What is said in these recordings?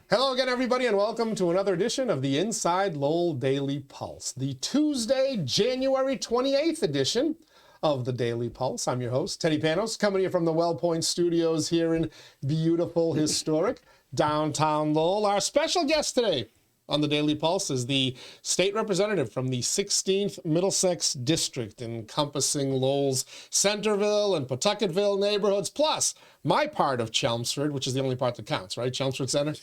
Hello again, everybody, and welcome to another edition of the Inside Lowell Daily Pulse, the Tuesday, January 28th edition of the Daily Pulse. I'm your host, Teddy Panos, coming to you from the WellPoint Studios here in beautiful, historic downtown Lowell. Our special guest today on the Daily Pulse is the state representative from the 16th Middlesex District, encompassing Lowell's Centerville and Pawtucketville neighborhoods, plus my part of Chelmsford, which is the only part that counts, right? Chelmsford Center.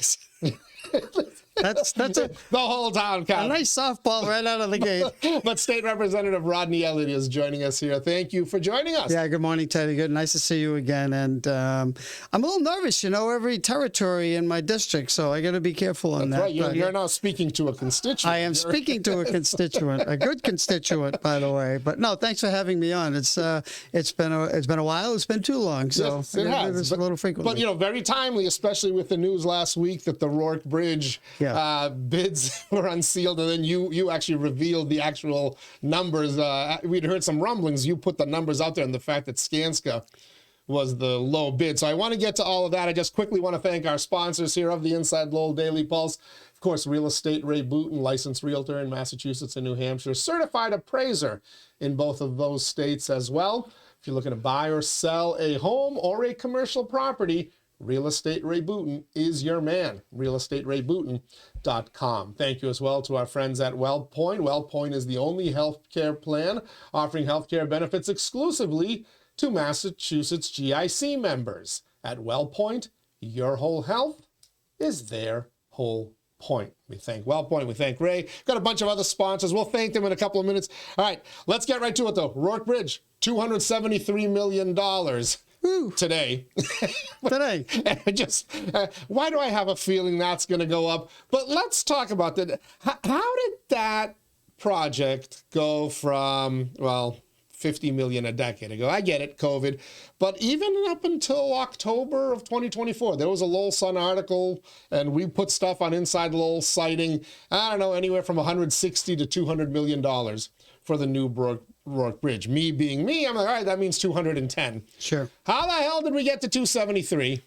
That's the whole town counts. A nice softball right out of the gate. But State Representative Rodney Elliott is joining us here. Thank you for joining us. Yeah, good morning, Teddy. Good, nice to see you again. And I'm a little nervous, every territory in my district, so I got to be careful on That's that. Right. You're now speaking to a constituent. I am speaking to a constituent, a good constituent, by the way. But no, thanks for having me on. It's been a while. It's been too long, so yes, it has. This a little frequently. But very timely, especially with the news last week that the Rourke Bridge bids were unsealed, and then you actually revealed the actual numbers. We'd heard some rumblings. You put the numbers out there, and the fact that Skanska was the low bid. So I want to get to all of that. I just quickly want to thank our sponsors here of the Inside Lowell Daily Pulse. Of course, Real Estate Ray Booten, licensed realtor in Massachusetts and New Hampshire, certified appraiser in both of those states as well. If you're looking to buy or sell a home or a commercial property, Real Estate Ray Booten is your man. RealEstateRayBooten.com. Thank you as well to our friends at WellPoint. WellPoint is the only healthcare plan offering healthcare benefits exclusively to Massachusetts GIC members. At WellPoint, your whole health is their whole point. We thank WellPoint. We thank Ray. Got a bunch of other sponsors. We'll thank them in a couple of minutes. All right, let's get right to it, though. Rourke Bridge, $273 million. Today. Why do I have a feeling that's going to go up? But let's talk about that. How did that project go from, 50 million a decade ago? I get it, COVID. But even up until October of 2024, there was a Lowell Sun article, and we put stuff on Inside Lowell citing, anywhere from $160 to $200 million for the new Rourke Bridge. Me being me, I'm like, all right, that means 210. Sure. How the hell did we get to 273?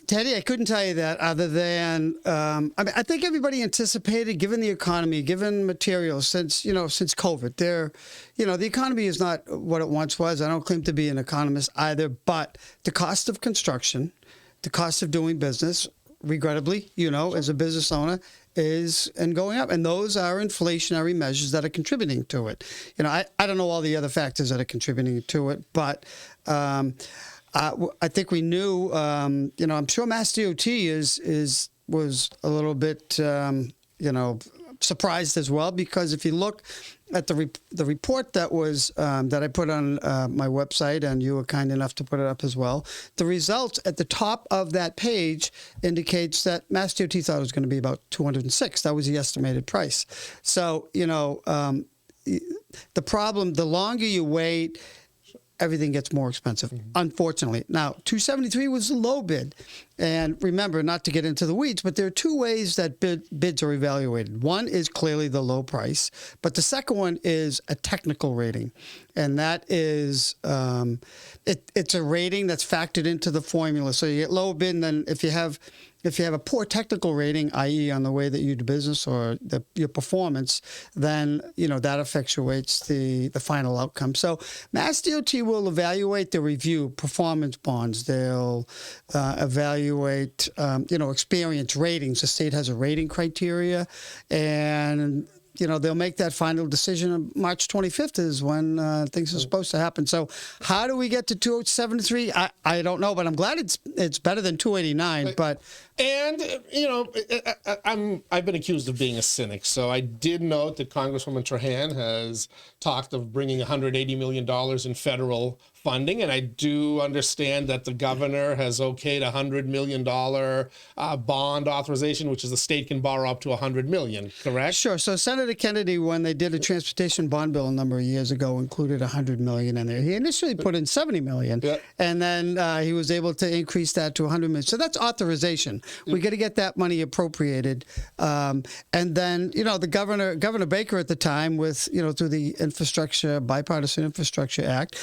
Teddy, I couldn't tell you that other than, I think everybody anticipated, given the economy, given materials, since COVID, the economy is not what it once was. I don't claim to be an economist either, but the cost of construction, the cost of doing business, regrettably, as a business owner, is going up, and those are inflationary measures that are contributing to it. I don't know all the other factors that are contributing to it, but I think we knew. I'm sure Mass DOT was a little bit surprised as well, because if you look at the report that was that I put on my website, and you were kind enough to put it up as well, the results at the top of that page indicates that Mass DOT thought it was going to be about 206. That was the estimated price. So the problem, the longer you wait, everything gets more expensive, unfortunately. Now, 273 was the low bid. And remember, not to get into the weeds, but there are two ways that bids are evaluated. One is clearly the low price, but the second one is a technical rating. And that is, it's a rating that's factored into the formula. So you get low bid, and then if you have a poor technical rating, i.e. on the way that you do business or your performance, then, that effectuates the final outcome. So Mass DOT will evaluate the review performance bonds. They'll evaluate, experience ratings. The state has a rating criteria, and they'll make that final decision on March 25th is when things are supposed to happen. So how do we get to 273? I don't know, but I'm glad it's better than 289. But I've been accused of being a cynic, so I did note that Congresswoman Trahan has talked of bringing $180 million in federal funding, and I do understand that the governor has okayed a $100 million bond authorization, which is the state can borrow up to $100 million, correct? Sure. So Senator Kennedy, when they did a transportation bond bill a number of years ago, included $100 million in there. He initially put in $70 million, and then he was able to increase that to $100 million. So that's authorization. We got to get that money appropriated, and then the Governor Baker at the time, with through the Bipartisan Infrastructure Act.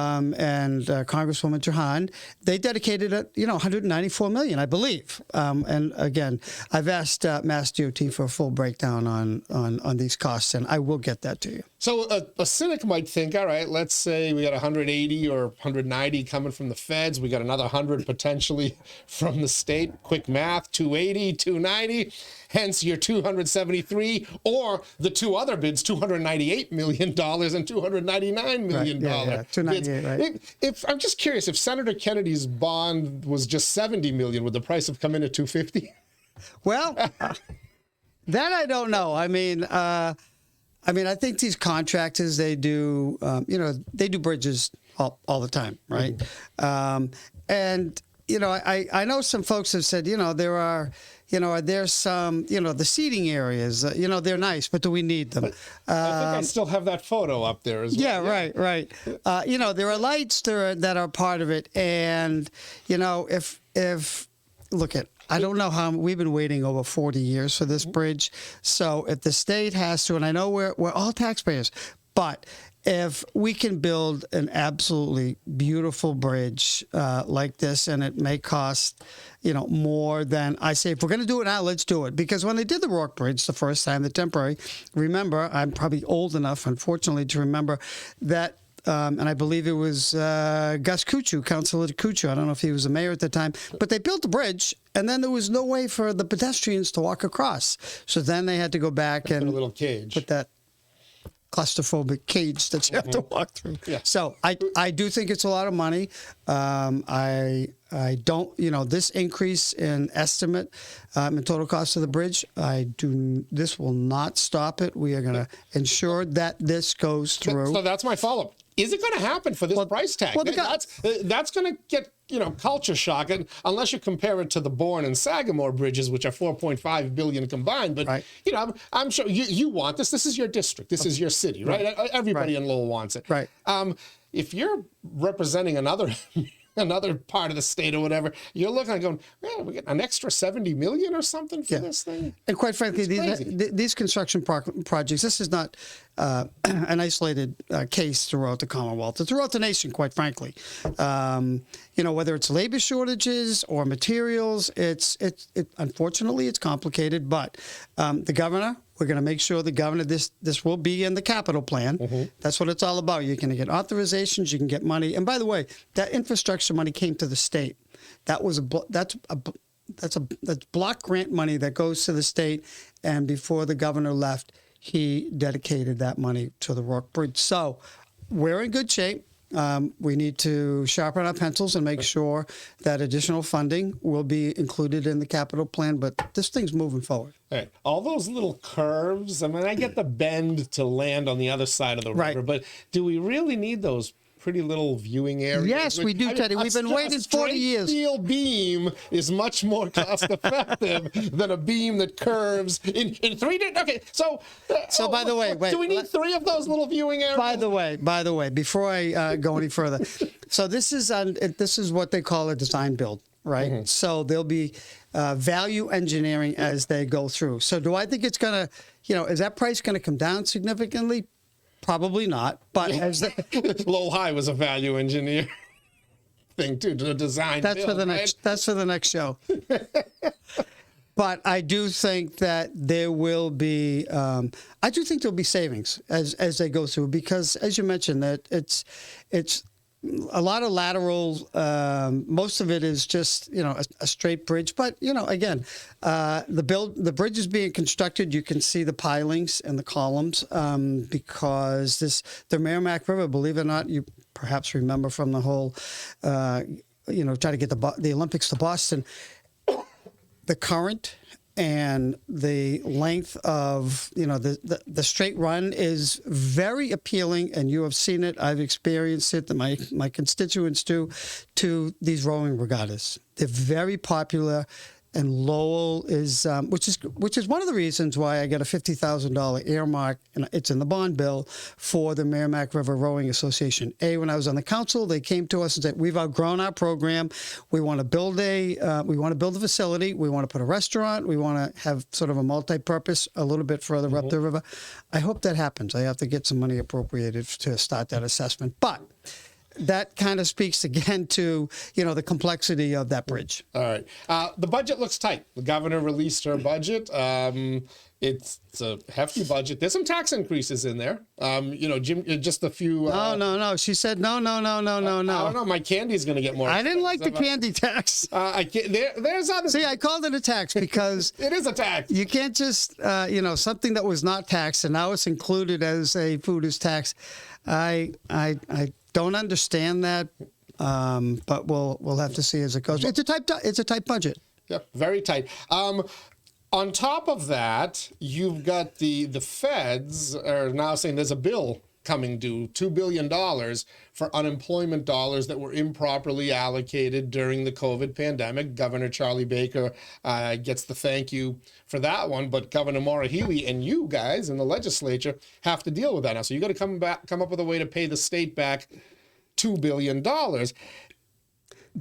and Congresswoman Jahan, they dedicated $194 million, I believe. And again, I've asked Mass DOT for a full breakdown on these costs, and I will get that to you. So a cynic might think, all right, let's say we got 180 or 190 coming from the feds. We got another 100 potentially from the state. Quick math, 280, 290. Hence your 273, or the two other bids, $298 million and $299 million. Yeah, 298, right. If I'm just curious, if Senator Kennedy's bond was just 70 million, would the price have come in at 250? Well, that I don't know. I mean, I think these contractors, they do, they do bridges all the time, right? And, I know some folks have said, there are, there's some, the seating areas, they're nice, but do we need them? I think I still have that photo up there as well. Yeah, right. There are lights that are part of it. And, if look at, I don't know how we've been waiting over 40 years for this bridge. So if the state has to, and I know we're all taxpayers, but if we can build an absolutely beautiful bridge like this, and it may cost, more than, I say, if we're going to do it now, let's do it. Because when they did the Rourke Bridge the first time, the temporary, remember, I'm probably old enough, unfortunately, to remember that, and I believe it was Gus 𝐶𝐞𝐲, Councilor 𝐶𝐶𝐞𝐲. I don't know if he was the mayor at the time, but they built the bridge, and then there was no way for the pedestrians to walk across. So then they had to go back and put a little cage. Put that claustrophobic cage that you have to walk through. Yeah. So I do think it's a lot of money. I don't, this increase in estimate in total cost of the bridge, this will not stop it. We are going to ensure that this goes through. So that's my follow-up. Is it going to happen for this price tag? Well, that's going to get, culture shock, unless you compare it to the Bourne and Sagamore bridges, which are $4.5 billion combined. But, right. I'm sure you want this. This is your district. This is your city, right? Everybody in Lowell wants it. Right. If you're representing another part of the state or whatever, you're looking and going, man, we get an extra 70 million or something for this thing. And quite frankly, these construction projects, this is not an isolated case throughout the Commonwealth. It's throughout the nation, quite frankly. Whether it's labor shortages or materials, unfortunately, it's complicated. But the governor, we're going to make sure the governor, this will be in the capital plan. That's what it's all about. You're going to get authorizations, you can get money. And by the way, that infrastructure money came to the state. That's block grant money that goes to the state. And before the governor left, he dedicated that money to the Rourke Bridge. So we're in good shape. We need to sharpen our pencils and make sure that additional funding will be included in the capital plan, but this thing's moving forward. All right. All those little curves, I get the bend to land on the other side of the river, but do we really need those pretty little viewing areas? Yes, we do, Teddy. We've been waiting 40 years. A steel beam is much more cost effective than a beam that curves in 3 different. Okay, so by the way, do we need 3 of those little viewing areas? By the way, before I go any further, so this is what they call a design build, right? So there'll be value engineering as they go through. So do I think it's going to, is that price going to come down significantly? Probably not, but Lowell High was a value engineer thing too, to design. That's for the next. That's for the next show. But I do think that there will be. I do think there'll be savings as they go through, because, as you mentioned, that it's a lot of lateral. Most of it is just a straight bridge, but again, the bridge is being constructed. You can see the pilings and the columns because the Merrimack River, believe it or not, you perhaps remember from the whole, try to get the Olympics to Boston, the current and the length of the straight run is very appealing, and you have seen it. I've experienced it. My constituents do, to these rowing regattas. They're very popular. And Lowell is, which is one of the reasons why I got a $50,000 earmark, and it's in the bond bill, for the Merrimack River Rowing Association. When I was on the council, they came to us and said, "We've outgrown our program. We want to build a facility. We want to put a restaurant. We want to have sort of a multi-purpose a little bit further up the river." I hope that happens. I have to get some money appropriated to start that assessment, but. that kind of speaks again to, the complexity of that bridge. All right. The budget looks tight. The governor released her budget. It's a hefty budget. There's some tax increases in there. Jim, just a few. No. She said no. I don't know. My candy's going to get more. I didn't like the candy tax. I can't. There's other. See, I called it a tax because it is a tax. You can't just, something that was not taxed and now it's included as a food is tax. I don't understand that, but we'll have to see as it goes. It's a tight budget. Yep, very tight. On top of that, you've got the feds are now saying there's a bill coming due, $2 billion for unemployment dollars that were improperly allocated during the COVID pandemic. Governor Charlie Baker gets the thank you for that one, but Governor Maura Healey and you guys in the legislature have to deal with that now. So you got to come up with a way to pay the state back $2 billion.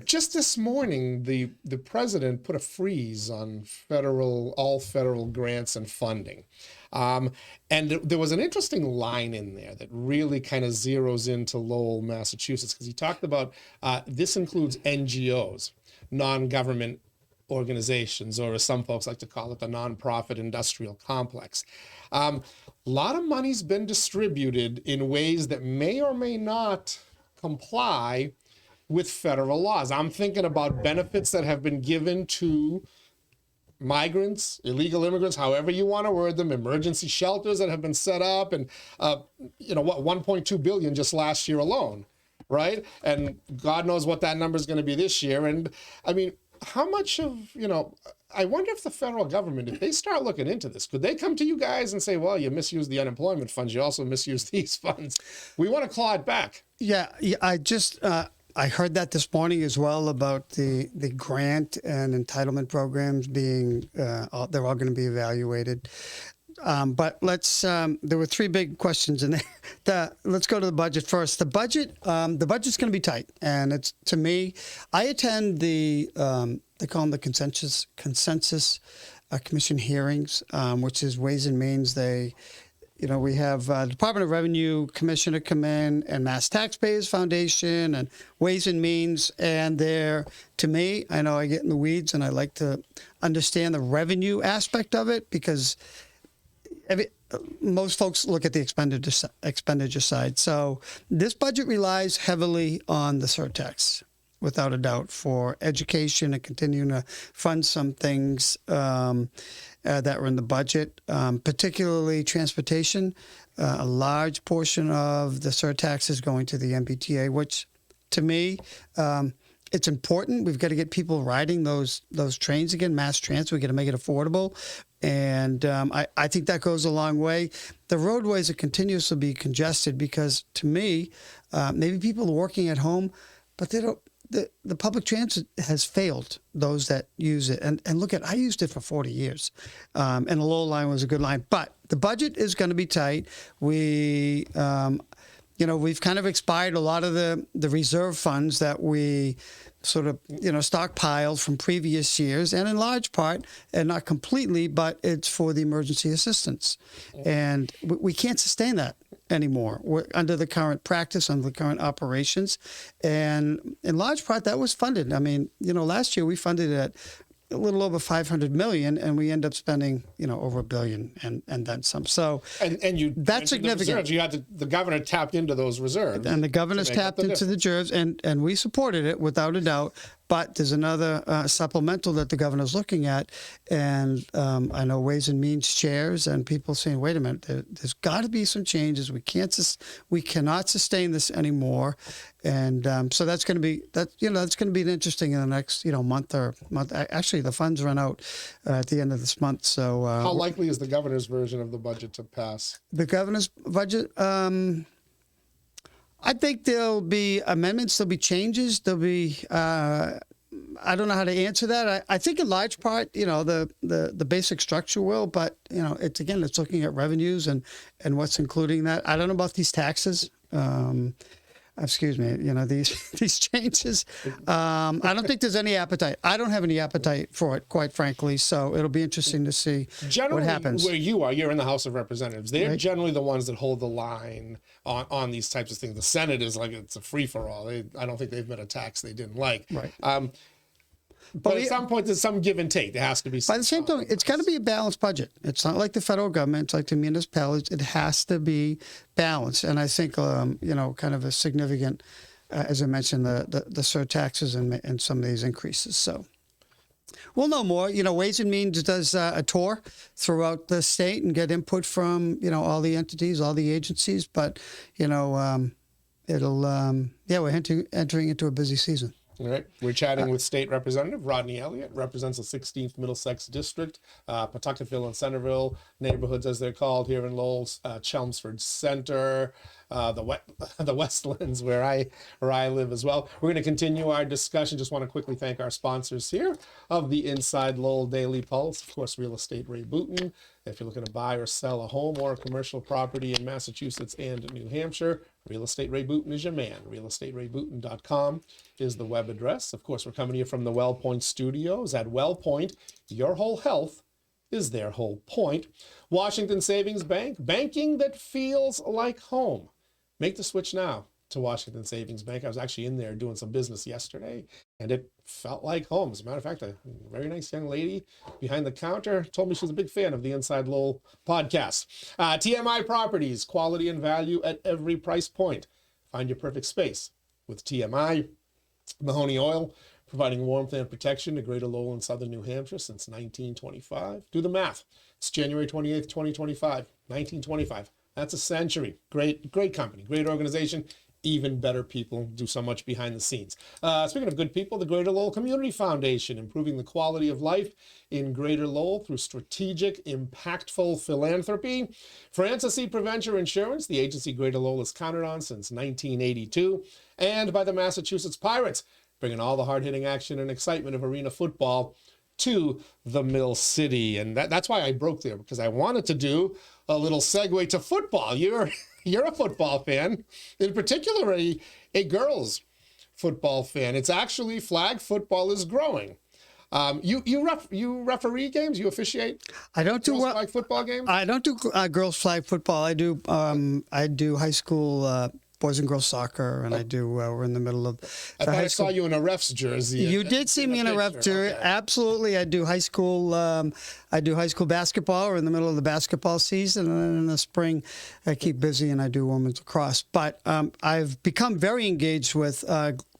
Just this morning, the president put a freeze on all federal grants and funding. And there was an interesting line in there that really kind of zeroes into Lowell, Massachusetts, because he talked about this includes NGOs, non-government organizations, or as some folks like to call it, the nonprofit industrial complex. A lot of money's been distributed in ways that may or may not comply with federal laws. I'm thinking about benefits that have been given to migrants, illegal immigrants, however you want to word them, emergency shelters that have been set up, and $1.2 billion just last year alone, right? And God knows what that number is going to be this year. And I mean, how much of, I wonder if the federal government, if they start looking into this, could they come to you guys and say, well, you misused the unemployment funds, you also misused these funds. We want to claw it back. Yeah, I heard that this morning as well about the grant and entitlement programs being, they're all going to be evaluated. But there were three big questions in there. Let's go to the budget first. The budget's going to be tight. And it's, to me, I attend they call them the consensus commission hearings, which is Ways and Means. We have Department of Revenue Commissioner come in and Mass Taxpayers Foundation and Ways and Means. And to me, I know I get in the weeds and I like to understand the revenue aspect of it because most folks look at the expenditure side. So this budget relies heavily on the surtax, without a doubt, for education and continuing to fund some things that were in the budget, particularly transportation. A large portion of the surtax is going to the MBTA, which to me, it's important. We've got to get people riding those trains again, mass transit. We've got to make it affordable. And I think that goes a long way. The roadways are continuously be congested because, to me, maybe people are working at home, but they don't. The public transit has failed those that use it. And look I used it for 40 years. And the Lowell line was a good line. But the budget is going to be tight. We've kind of expired a lot of the reserve funds that we sort of, stockpiled from previous years. And in large part, and not completely, but it's for the emergency assistance. And we can't sustain that anymore. We're under the current practice, under the current operations. And in large part, that was funded. I mean, last year we funded it at a little over $500 million, and we end up spending, over $1 billion and then some. So that's significant. The governor tapped into those reserves. And the governor's tapped into the reserves, and we supported it without a doubt. But there's another supplemental that the governor's looking at, and I know Ways and Means chairs and people saying, "Wait a minute, there's got to be some changes. We cannot sustain this anymore." And so that's going to be that's going to be interesting in the next month. Actually, the funds run out at the end of this month. So how likely is the governor's version of the budget to pass? The governor's budget. I think there'll be amendments, there'll be changes, there'll be, I don't know how to answer that. I think in large part, the basic structure will, but, it's looking at revenues and what's including that. I don't know about these taxes. excuse me, these changes. I don't think there's any appetite. I don't have any appetite for it, quite frankly. So it'll be interesting to see generally, what happens. Where you're in the House of Representatives. They're generally the ones that hold the line on these types of things. The Senate is like it's a free for all. I don't think they've been a tax they didn't like. Right. But at some point, there's some give and take. There has to be some. By the same token, it's got to be a balanced budget. It's not like the federal government. It's like the municipalities. It has to be balanced. And I think, kind of a significant, as I mentioned, the surtaxes and some of these increases. So we'll know more. Ways and Means does a tour throughout the state and get input from, all the entities, all the agencies. But, we're entering into a busy season. All right. We're chatting with State Representative Rodney Elliott, represents the 16th Middlesex District, Pawtucketville and Centerville neighborhoods, as they're called here in Lowell, Chelmsford Center, the Westlands, where I live as well. We're going to continue our discussion. Just want to quickly thank our sponsors here of the Inside Lowell Daily Pulse. Of course, Real Estate Ray Booten. If you're looking to buy or sell a home or a commercial property in Massachusetts and New Hampshire, Real Estate Ray Booten is your man. RealEstateRayBooten.com is the web address. Of course, we're coming to you from the WellPoint Studios. At WellPoint, your whole health is their whole point. Washington Savings Bank, banking that feels like home. Make the switch now to Washington Savings Bank. I was actually in there doing some business yesterday, and it felt like home. As a matter of fact, a very nice young lady behind the counter told me she's a big fan of the Inside Lowell podcast. TMI Properties, quality and value at every price point. Find your perfect space with TMI. Mahoney Oil, providing warmth and protection to Greater Lowell and Southern New Hampshire since 1925. Do the math. It's January 28th, 2025, 1925. That's a century. Great company, great organization. Even better people, do so much behind the scenes. Speaking of good people, the Greater Lowell Community Foundation, improving the quality of life in Greater Lowell through strategic, impactful philanthropy. Francis C. Preventure Insurance, the agency Greater Lowell has counted on since 1982. And by the Massachusetts Pirates, bringing all the hard-hitting action and excitement of arena football to the Mill City. And that's why I broke there, because I wanted to do a little segue to football. You're a football fan, in particular a girls football fan. It's actually flag football is growing. You referee games? You officiate? I don't do flag football games. I don't do girls flag football. I do high school boys and girls soccer, and I do. We're in the middle of. I thought I saw you in a ref's jersey. You did see me in a ref jersey. Okay. Absolutely, I do high school. I do high school basketball. We're in the middle of the basketball season, and then in the spring, I keep busy and I do women's lacrosse. But I've become very engaged with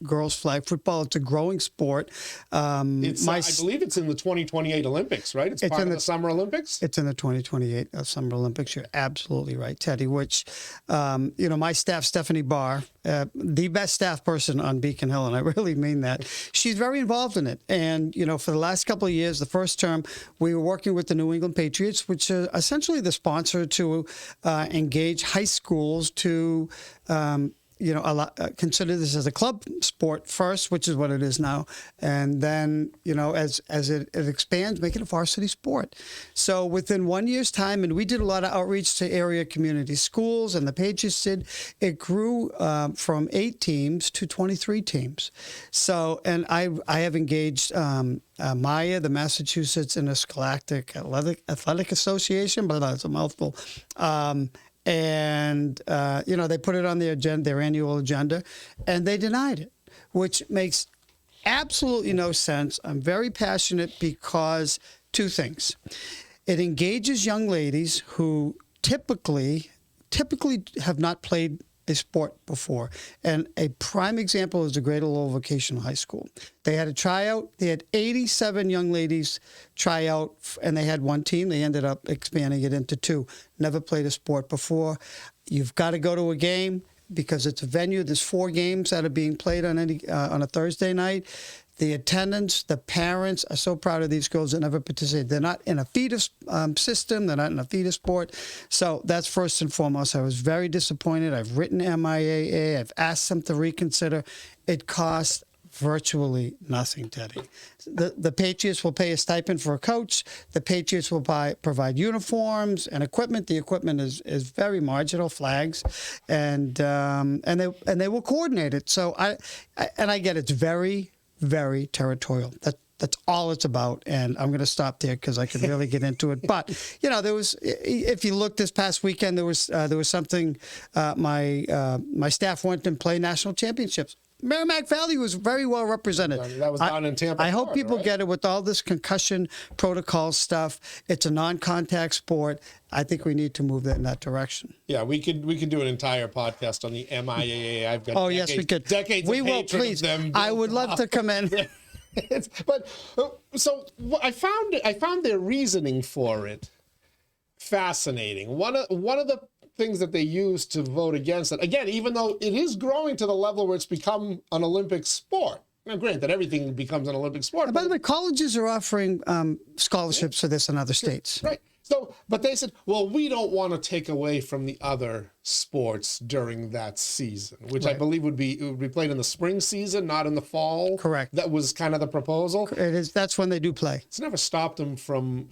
girls flag football. It's a growing sport. I believe it's in the 2028 Olympics, right? It's part of the Summer Olympics? It's in the 2028 Summer Olympics. You're absolutely right, Teddy, which, my staff, Stephanie Barr, the best staff person on Beacon Hill, and I really mean that. She's very involved in it. And, for the last couple of years, the first term, we were working with the New England Patriots, which are essentially the sponsor to engage high schools to consider this as a club sport first, which is what it is now, and then as it expands, make it a varsity sport. So within 1 year's time, and we did a lot of outreach to area community schools, and the Patriots did. It grew from 8 teams to 23 teams. So, and I have engaged Maya, the Massachusetts Interscholastic Athletic Association, but that's a mouthful. And they put it on their agenda, their annual agenda, and they denied it, which makes absolutely no sense. I'm very passionate because 2 things. It engages young ladies who typically have not played a sport before. And a prime example is the Greater Lowell Vocational High School. They had a tryout. They had 87 young ladies try out, and they had 1 team. They ended up expanding it into 2. Never played a sport before. You've got to go to a game because it's a venue. There's 4 games that are being played on a Thursday night. The attendance, the parents are so proud of these girls that never participate. They're not in a feeder system. They're not in a feeder sport. So that's first and foremost. I was very disappointed. I've written MIAA. I've asked them to reconsider. It costs virtually nothing, Teddy. The Patriots will pay a stipend for a coach. The Patriots will provide uniforms and equipment. The equipment is very marginal, flags, and they will coordinate it. So I get it's very, very territorial. That's all it's about, and I'm going to stop there because I could really get into it. But there was, if you look this past weekend, there was something. My staff went and played national championships. Merrimack Valley was very well represented. That was down in Tampa. I hope Florida, people right? get it with all this concussion protocol stuff. It's a non-contact sport. I think we need to move in that direction. Yeah, we could do an entire podcast on the MIAA. I've got Yes, we could. Decades we of will, hatred please. of them. I would love to come in. So I found their reasoning for it fascinating. One of the things that they use to vote against it, again, even though it is growing to the level where it's become an Olympic sport. Now, granted, everything becomes an Olympic sport. And by the way, colleges are offering scholarships for this in other states. Right. So, but they said, well, we don't want to take away from the other sports during that season, which I believe would be played in the spring season, not in the fall. Correct. That was kind of the proposal. It is. That's when they do play. It's never stopped them from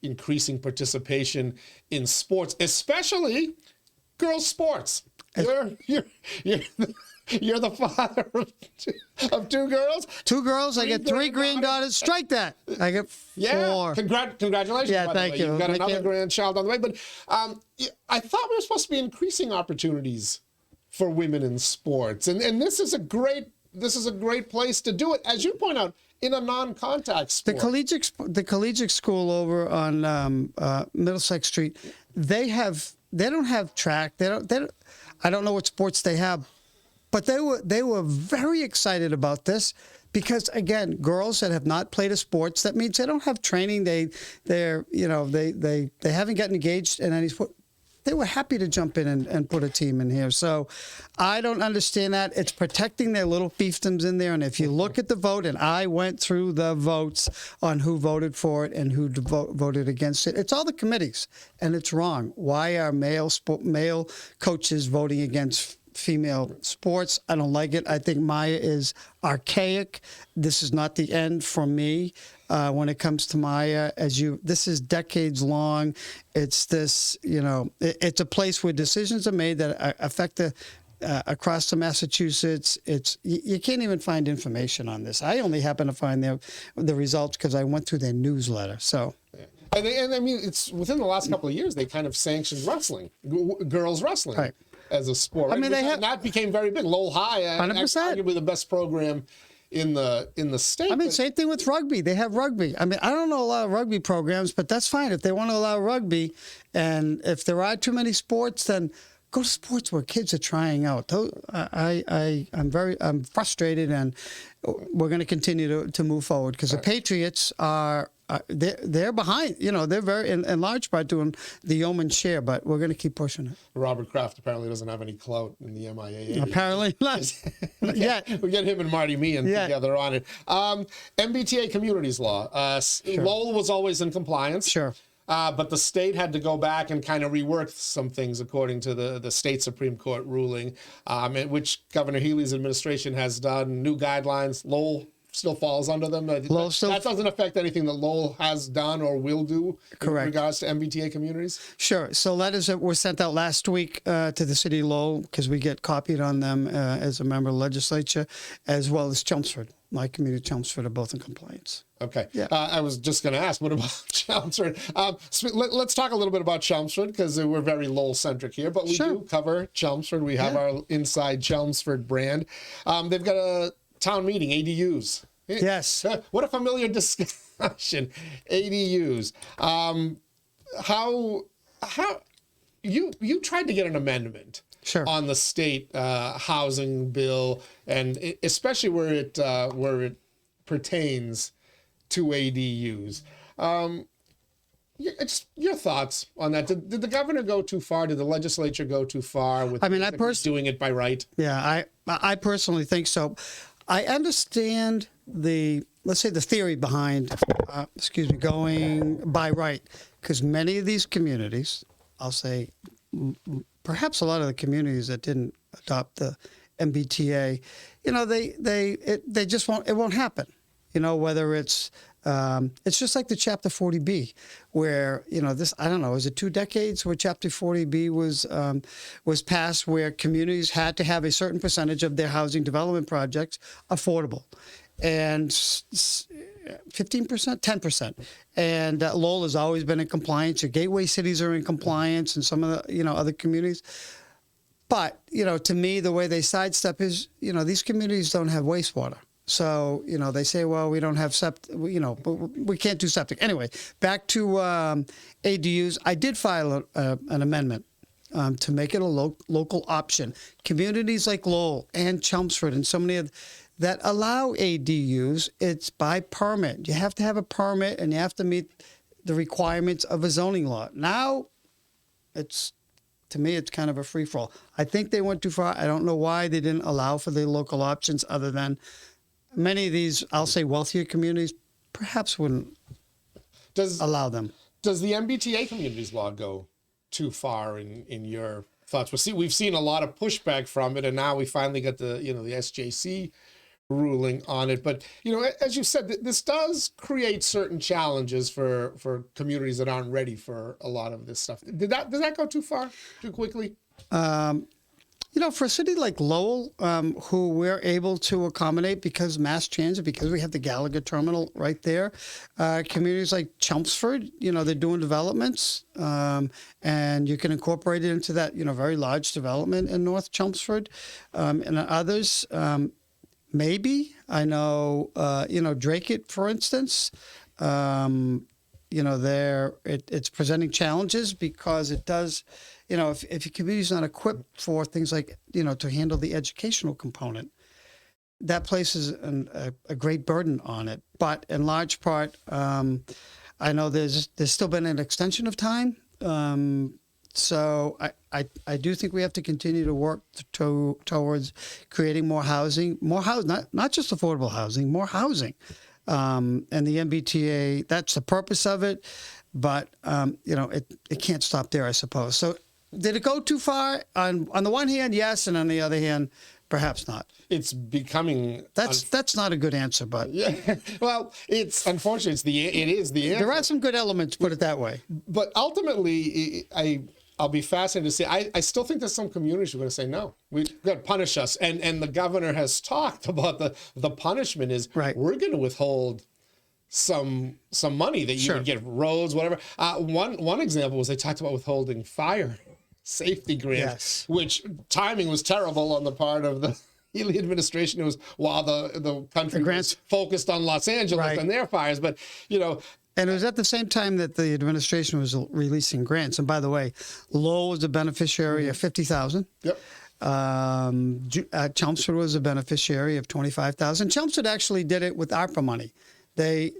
increasing participation in sports, especially girls' sports. You're the father of two girls. Two girls. I get three granddaughters. Strike that. I get four. Yeah. Congratulations. Yeah, by the thank way. you. You've got Thank another you. grandchild on the way. But I thought we were supposed to be increasing opportunities for women in sports, and this is a great place to do it, as you point out, in a non-contact sport. The collegiate school over on Middlesex Street, they don't have track. They don't. I don't know what sports they have. But they were very excited about this because, again, girls that have not played a sports, that means they don't have training. They haven't gotten engaged in any sport. They were happy to jump in and put a team in here. So I don't understand that. It's protecting their little fiefdoms in there. And if you look at the vote, and I went through the votes on who voted for it and who voted against it, it's all the committees, and it's wrong. Why are male coaches voting against female sports? I don't like it. I think Maya is archaic. This is not the end for me when it comes to Maya. This is decades long. It's this, it's a place where decisions are made that affect across the Massachusetts. You can't even find information on this. I only happen to find the results because I went through their newsletter. So. And I mean, it's within the last couple of years they kind of sanctioned wrestling, girls wrestling. Right. As a sport, right? I mean, that became very big. Lowell High, 100%, arguably the best program in the state. I mean, same thing with rugby. They have rugby. I mean, I don't know a lot of rugby programs, but that's fine if they want to allow rugby. And if there are too many sports, then go to sports where kids are trying out. I'm frustrated, and we're going to continue to move forward because the Patriots are. They're behind, they're very, in large part, doing the yeoman's share, but we're going to keep pushing it. Robert Kraft apparently doesn't have any clout in the MIAA. Apparently not. We get him and Marty Meehan together on it. MBTA communities law. Sure. Lowell was always in compliance. Sure. But the state had to go back and kind of rework some things according to the state Supreme Court ruling, which Governor Healy's administration has done. New guidelines. Lowell still falls under them. That doesn't affect anything that Lowell has done or will do. Correct. In regards to MBTA communities? Sure. So letters that were sent out last week to the city of Lowell, because we get copied on them as a member of the legislature, as well as Chelmsford. My community, Chelmsford, are both in compliance. Okay. Yeah. I was just going to ask, what about Chelmsford? Let's talk a little bit about Chelmsford, because we're very Lowell-centric here, but we do cover Chelmsford. We have our Inside Chelmsford brand. They've got a town meeting, ADUs. Yes. What a familiar discussion. ADUs. How you tried to get an amendment on the state housing bill, and especially where it pertains to ADUs. Your thoughts on that? Did the governor go too far? Did the legislature go too far with doing it by right? Yeah, I personally think so. I understand let's say the theory behind, going by right, because many of these communities, I'll say, perhaps a lot of the communities that didn't adopt the MBTA, they just won't. It won't happen. Whether it's just like the Chapter 40B, where this, I don't know, is it 2 decades where Chapter 40B was passed, where communities had to have a certain percentage of their housing development projects affordable, and 15%, 10%, and Lowell has always been in compliance. Your gateway cities are in compliance, and some of the other communities. But to me, the way they sidestep is these communities don't have wastewater. So, they say, well, we don't have septic, we can't do septic. Anyway, back to ADUs. I did file an amendment to make it a local option. Communities like Lowell and Chelmsford and so many that allow ADUs, it's by permit. You have to have a permit and you have to meet the requirements of a zoning law. Now, to me, it's kind of a free-for-all. I think they went too far. I don't know why they didn't allow for the local options, other than many of these, I'll say, wealthier communities perhaps wouldn't allow them. Does the MBTA communities law go too far in your thoughts? We've seen a lot of pushback from it, and now we finally got the SJC ruling on it. But as you said, this does create certain challenges for communities that aren't ready for a lot of this stuff. Does that go too far, too quickly? For a city like Lowell, who we're able to accommodate because mass transit, because we have the Gallagher terminal right there, communities like Chelmsford, they're doing developments, and you can incorporate it into that, very large development in North Chelmsford, and others. Maybe I know, 𝐸𝐴𝐽𝐾𝐻, for instance, it's presenting challenges because it does, if your community is not equipped for things like, to handle the educational component, that places a great burden on it. But in large part, I know there's still been an extension of time. So I do think we have to continue to work towards creating more housing, not just affordable housing, more housing. And the MBTA, that's the purpose of it. But, it can't stop there, I suppose. So did it go too far? On the one hand, yes. And on the other hand, perhaps not. It's becoming... That's not a good answer, but... Yeah. Well, it's unfortunate. It is the answer. There are some good elements, put it that way. But ultimately, I'll be fascinated to see. I still think there's some communities who are going to say, no, we're going to punish us. And the governor has talked about the punishment is, right, we're going to withhold some money that you would get, roads, whatever. One example was they talked about withholding fire safety grants, which timing was terrible on the part of the Healy administration. It was while the country was focused on Los Angeles and their fires. But, and it was at the same time that the administration was releasing grants. And by the way, Lowell was a beneficiary of $50,000. Yep. Chelmsford was a beneficiary of $25,000. Chelmsford actually did it with ARPA money. They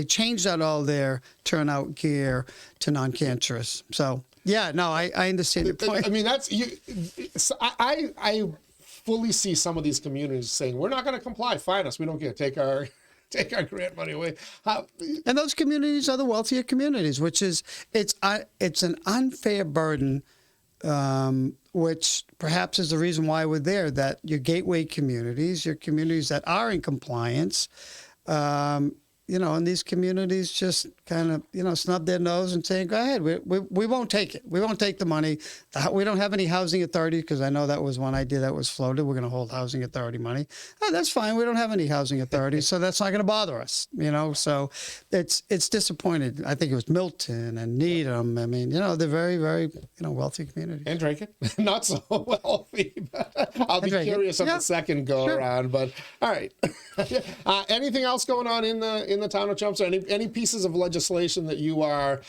changed out all their turnout gear to non-cancerous. So yeah, no, I understand your point. I mean, I fully see some of these communities saying, we're not going to comply. Fine us. We don't care. Take our grant money away. And those communities are the wealthier communities, which is, it's an unfair burden, which perhaps is the reason why we're there, that your gateway communities, your communities that are in compliance, and these communities just kind of, snub their nose and say, go ahead, we won't take it. We won't take the money. We don't have any housing authority, because I know that was one idea that was floated. We're going to hold housing authority money. Oh, that's fine. We don't have any housing authority, so that's not going to bother us, So it's disappointed. I think it was Milton and Needham. I mean, they're very, very, wealthy communities. And draken, not so wealthy. But I'll be curious on the second go around. But all right. Anything else going on in the town of Chelmsford? Any pieces of legislation that you are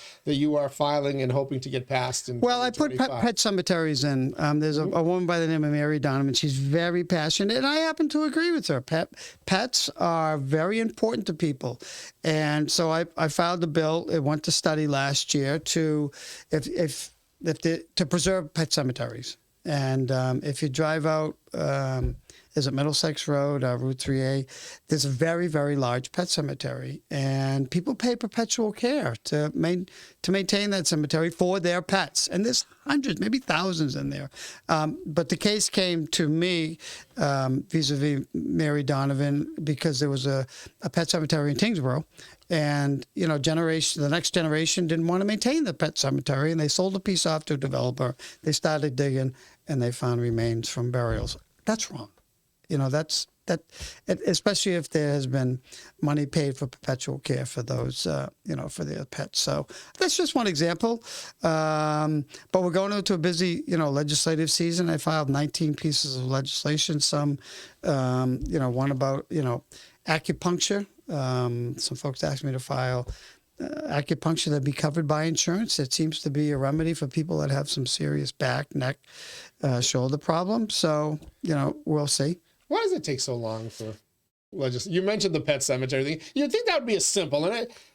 filing and hoping to get passed? Well, I put pet cemeteries in. There's a woman by the name of Mary Donovan. She's very passionate, and I happen to agree with her. Pets are very important to people, and so I filed a bill. It went to study last year to preserve pet cemeteries. And if you drive out is at Middlesex Road, Route 3A. There's a very, very large pet cemetery, and people pay perpetual care to maintain that cemetery for their pets. And there's hundreds, maybe thousands in there. But the case came to me vis-a-vis Mary Donovan because there was a pet cemetery in Kingsborough. And, you know, the next generation didn't want to maintain the pet cemetery, and they sold a piece off to a developer. They started digging, and they found remains from burials. That's wrong. You know, that, especially if there has been money paid for perpetual care for those, you know, for their pets. So that's just one example. But we're going into a busy, you know, legislative season. I filed 19 pieces of legislation. Some, you know, one about, you know, acupuncture. Some folks asked me to file acupuncture that be covered by insurance. It seems to be a remedy for people that have some serious back, neck, shoulder problems. So, you know, we'll see. Why does it take so long for you mentioned the pet cemetery thing. You'd think that would be a simple,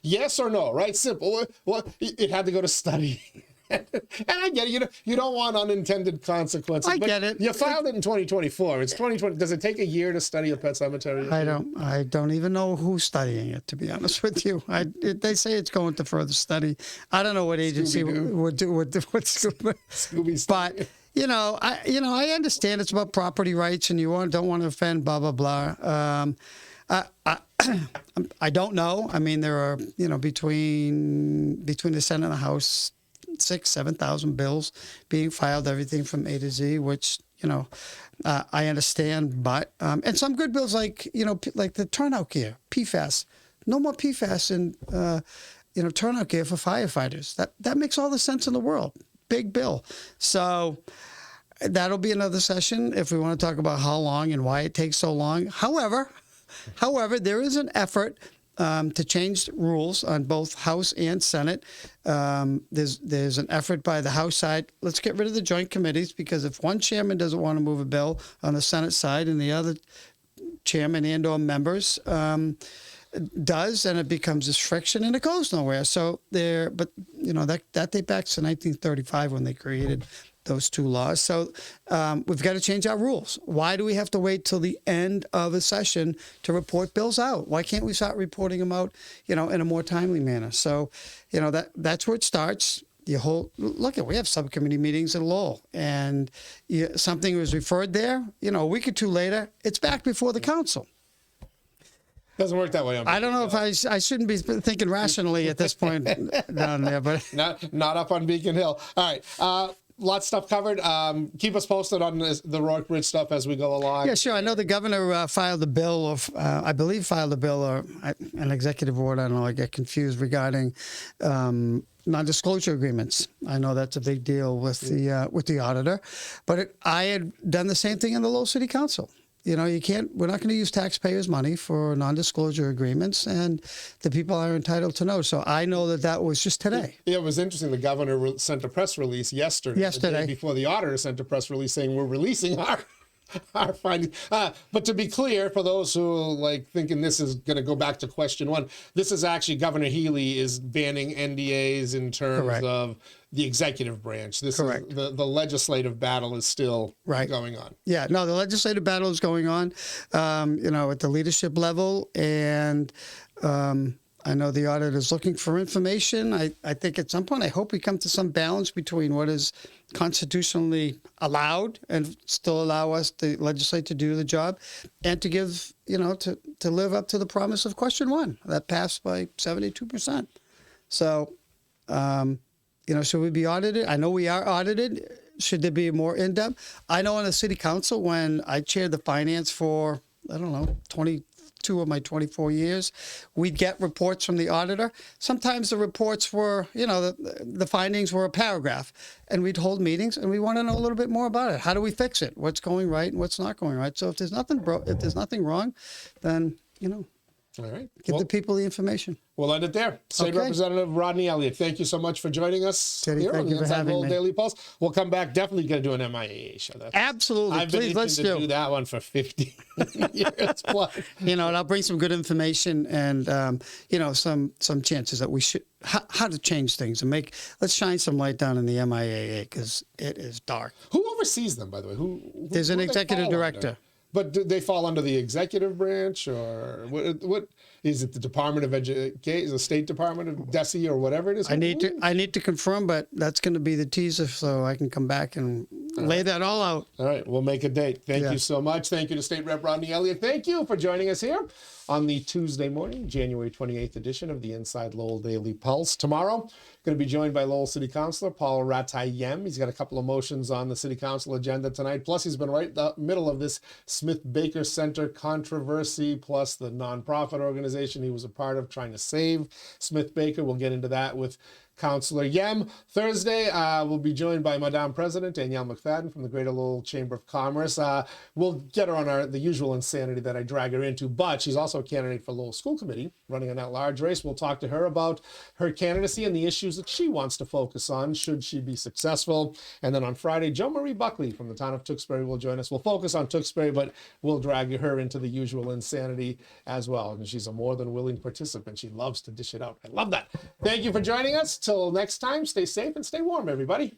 yes or no, right? Simple. Well, it had to go to study. And I get it. You don't want unintended consequences. I get it. You filed it in 2024. It's 2020. Does it take a year to study a pet cemetery? I don't even know who's studying it, to be honest with you. They say it's going to further study. I don't know what agency would do what Scooby. But you know, I understand it's about property rights, and you don't want to offend blah blah blah. I don't know. I mean, there are, you know, between the Senate and the House, 7,000 bills being filed, everything from A to Z, which, you know, I understand, but and some good bills like, you know, like the turnout gear, PFAS, no more PFAS in, you know, turnout gear for firefighters. That makes all the sense in the world. Big bill. So that'll be another session if we want to talk about how long and why it takes so long. However, there is an effort to change rules on both House and Senate. There's an effort by the House side. Let's get rid of the joint committees, because if one chairman doesn't want to move a bill on the Senate side and the other chairman and or members does, and it becomes this friction and it goes nowhere. So but you know, that dates back to 1935 when they created those two laws. So we've got to change our rules. Why do we have to wait till the end of a session to report bills out? Why can't we start reporting them out, you know, in a more timely manner? So, you know, that's where it starts. We have subcommittee meetings at Lowell, and something was referred there, you know, a week or two later, it's back before the council. Doesn't work that way. I don't know if I shouldn't be thinking rationally at this point down there, but not up on Beacon Hill. All right. Lots of stuff covered. Keep us posted on the Rourke Bridge stuff as we go along. Yeah, sure. I know the governor filed a bill, or an executive order. I don't know, I get confused, regarding non-disclosure agreements. I know that's a big deal with the auditor, but I had done the same thing in the Lowell City Council. You know, we're not going to use taxpayers' money for non-disclosure agreements, and the people are entitled to know. So I know that was just today. It was interesting. The governor sent a press release yesterday, the day before the auditor sent a press release saying we're releasing our findings. But to be clear, for those who like thinking this is going to go back to question one, this is actually Governor Healy is banning NDAs in terms of the executive branch. This is the legislative battle is still going on. Yeah, no, the legislative battle is going on, you know, at the leadership level. And I know the auditor is looking for information. I think at some point, I hope we come to some balance between what is constitutionally allowed and still allow us, the legislature, to do the job, and to give, you know, to live up to the promise of question one that passed by 72%. So, you know, should we be audited? I know we are audited. Should there be more in-depth? I know on the city council, when I chaired the finance for, I don't know, 22 of my 24 years, we'd get reports from the auditor. Sometimes the reports were, you know, the findings were a paragraph, and we'd hold meetings and we want to know a little bit more about it. How do we fix it? What's going right and what's not going right? So if there's nothing wrong, then, you know, all right. Give the people the information. We'll end it there. State Representative Rodney Elliott, thank you so much for joining us here on the InsideLowell Daily Pulse. We'll come back. Definitely going to do an MIA show. Absolutely. I've been itching to do that one for 50 years plus. You know, and I'll bring some good information and, you know, some chances that we should, how to change things and let's shine some light down in the MIAA, because it is dark. Who oversees them, by the way? There's an executive director. But do they fall under the executive branch, or what is it? The Department of Education, the State Department of DESE, or whatever it is? I need to confirm, but that's going to be the teaser, so I can come back and lay that all out. All right, we'll make a date. Thank you so much. Thank you to State Rep Rodney Elliott. Thank you for joining us here on the Tuesday morning, January 28th edition of the Inside Lowell Daily Pulse. Tomorrow, going to be joined by Lowell City Councilor Paul Ratayem. He's got a couple of motions on the City Council agenda tonight. Plus, he's been right in the middle of this Smith-Baker Center controversy, plus the nonprofit organization he was a part of trying to save Smith-Baker. We'll get into that with Councillor Yem. Thursday, we'll be joined by Madame President Danielle McFadden from the Greater Lowell Chamber of Commerce. We'll get her on the usual insanity that I drag her into, but she's also a candidate for Lowell School Committee, running an at-large race. We'll talk to her about her candidacy and the issues that she wants to focus on, should she be successful. And then on Friday, Jo Marie Buckley from the town of Tewksbury will join us. We'll focus on Tewksbury, but we'll drag her into the usual insanity as well. And she's a more than willing participant. She loves to dish it out. I love that. Thank you for joining us. Till next time, stay safe and stay warm, everybody.